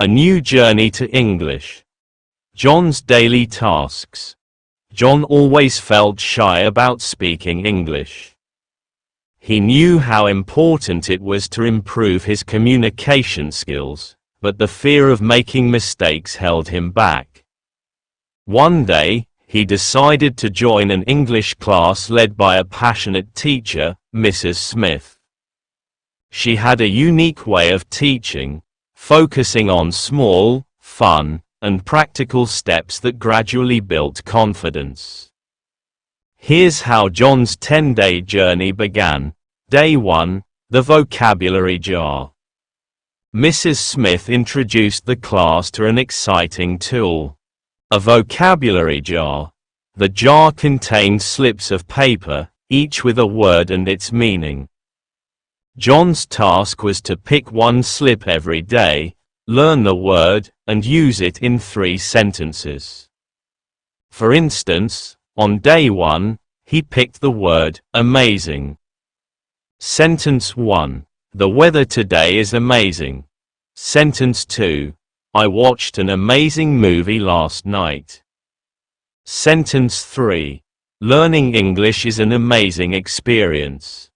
A new journey to English. John's daily tasks. John always felt shy about speaking English. He knew how important it was to improve his communication skills, but the fear of making mistakes held him back. One day, he decided to join an English class led by a passionate teacher, Mrs. Smith. She had a unique way of teaching, focusing on small, fun, and practical steps that gradually built confidence. Here's how John's 10-day journey began. Day 1, the vocabulary jar. Mrs. Smith introduced the class to an exciting tool. A vocabulary jar. The jar contained slips of paper, each with a word and its meaning. John's task was to pick one slip every day, learn the word, and use it in 3 sentences. For instance, on day 1, he picked the word, amazing. Sentence 1. The weather today is amazing. Sentence 2. I watched an amazing movie last night. Sentence 3. Learning English is an amazing experience.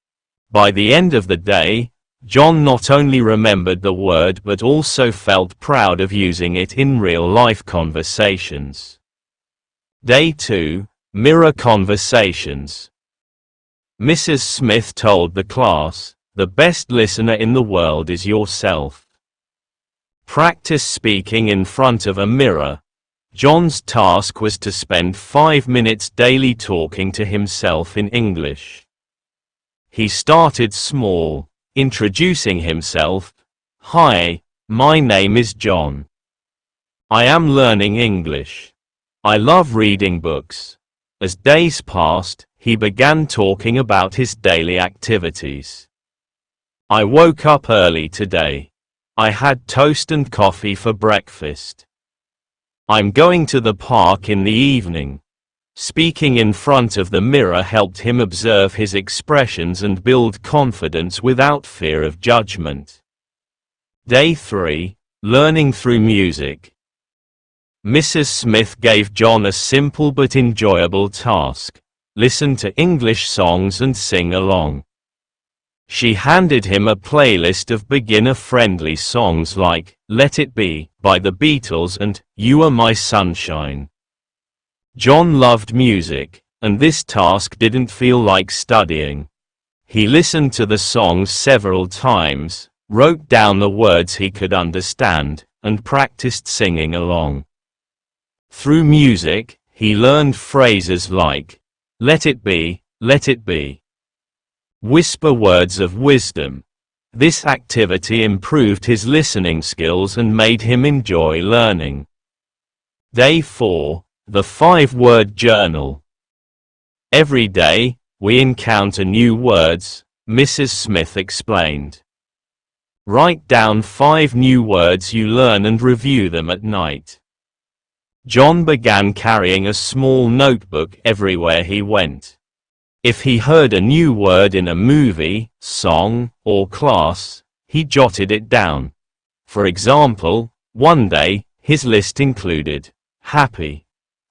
By the end of the day, John not only remembered the word but also felt proud of using it in real-life conversations. Day 2, Mirror Conversations. Mrs. Smith told the class, "The best listener in the world is yourself." Practice speaking in front of a mirror. John's task was to spend 5 minutes daily talking to himself in English. He started small, introducing himself. "Hi, my name is John. I am learning English. I love reading books." As days passed, he began talking about his daily activities. "I woke up early today. I had toast and coffee for breakfast. I'm going to the park in the evening." Speaking in front of the mirror helped him observe his expressions and build confidence without fear of judgment. Day 3, Learning through music. Mrs. Smith gave John a simple but enjoyable task: listen to English songs and sing along. She handed him a playlist of beginner-friendly songs like "Let It Be" by the Beatles and "You Are My Sunshine." John loved music, and this task didn't feel like studying. He listened to the songs several times, wrote down the words he could understand, and practiced singing along. Through music, he learned phrases like, "Let it be, let it be." Whisper words of wisdom. This activity improved his listening skills and made him enjoy learning. Day 4. The 5-word journal. Every day, we encounter new words, Mrs. Smith explained. Write down 5 new words you learn and review them at night. John began carrying a small notebook everywhere he went. If he heard a new word in a movie, song, or class, he jotted it down. For example, one day, his list included happy,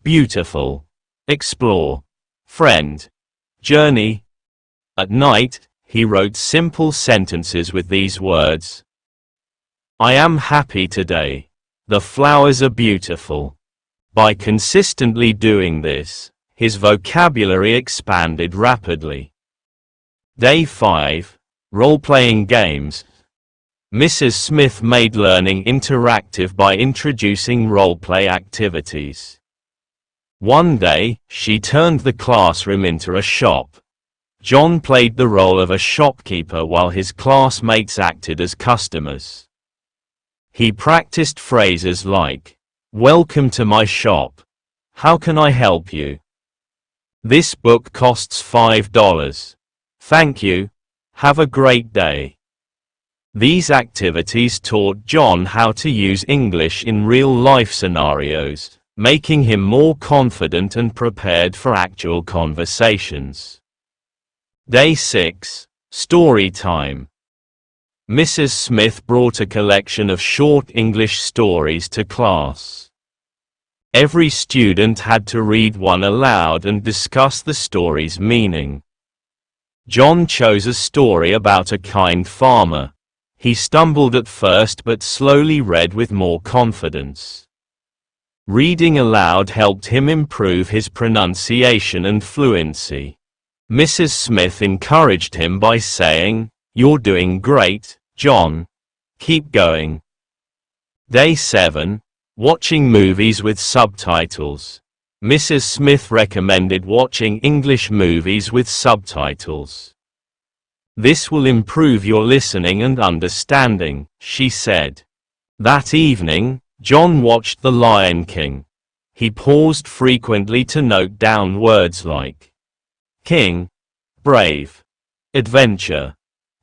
beautiful, explore, friend, journey. At night, he wrote simple sentences with these words. I am happy today. The flowers are beautiful. By consistently doing this, his vocabulary expanded rapidly. Day 5. Role-playing games. Mrs. Smith made learning interactive by introducing role-play activities. One day, she turned the classroom into a shop. John played the role of a shopkeeper while his classmates acted as customers. He practiced phrases like, "Welcome to my shop. How can I help you? This book costs $5. Thank you. Have a great day." These activities taught John how to use English in real-life scenarios, making him more confident and prepared for actual conversations. Day 6. Story time. Mrs. Smith brought a collection of short English stories to class. Every student had to read one aloud and discuss the story's meaning. John chose a story about a kind farmer. He stumbled at first but slowly read with more confidence. Reading aloud helped him improve his pronunciation and fluency. Mrs. Smith encouraged him by saying, "You're doing great, John. Keep going." Day 7. Watching movies with subtitles. Mrs. Smith recommended watching English movies with subtitles. "This will improve your listening and understanding," she said. That evening, John watched The Lion King. He paused frequently to note down words like king, brave, adventure.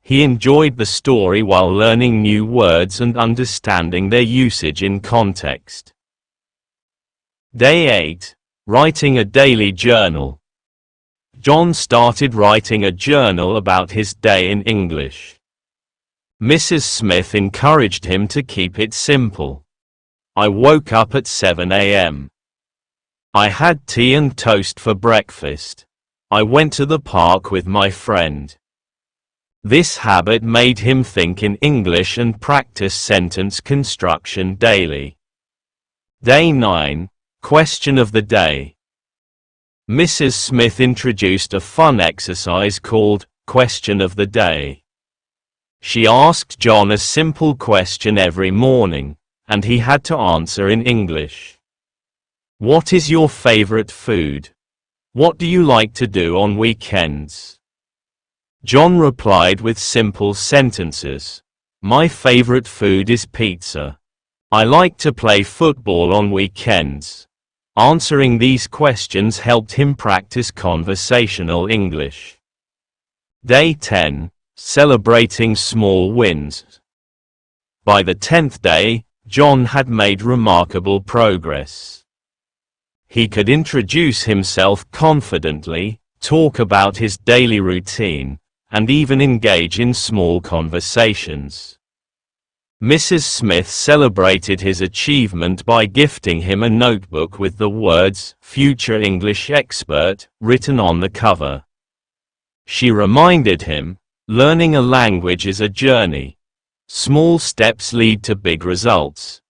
He enjoyed the story while learning new words and understanding their usage in context. Day 8. Writing a daily journal. John started writing a journal about his day in English. Mrs. Smith encouraged him to keep it simple. "I woke up at 7 a.m. I had tea and toast for breakfast. I went to the park with my friend." This habit made him think in English and practice sentence construction daily. Day 9. Question of the day. Mrs. Smith introduced a fun exercise called Question of the Day. She asked John a simple question every morning, and he had to answer in English. "What is your favorite food? What do you like to do on weekends?" John replied with simple sentences. "My favorite food is pizza. I like to play football on weekends." Answering these questions helped him practice conversational English. Day 10. Celebrating small wins. By the 10th day, John had made remarkable progress. He could introduce himself confidently, talk about his daily routine, and even engage in small conversations. Mrs. Smith celebrated his achievement by gifting him a notebook with the words "Future English Expert" written on the cover. She reminded him, learning a language is a journey. Small steps lead to big results.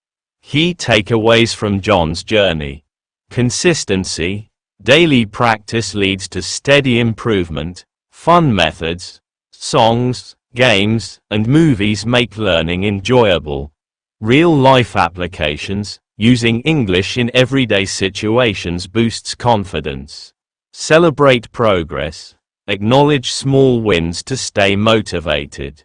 Key takeaways from John's journey. Consistency. Daily practice leads to steady improvement. Fun methods. Songs, games, and movies make learning enjoyable. Real-life applications. Using English in everyday situations boosts confidence. Celebrate progress. Acknowledge small wins to stay motivated.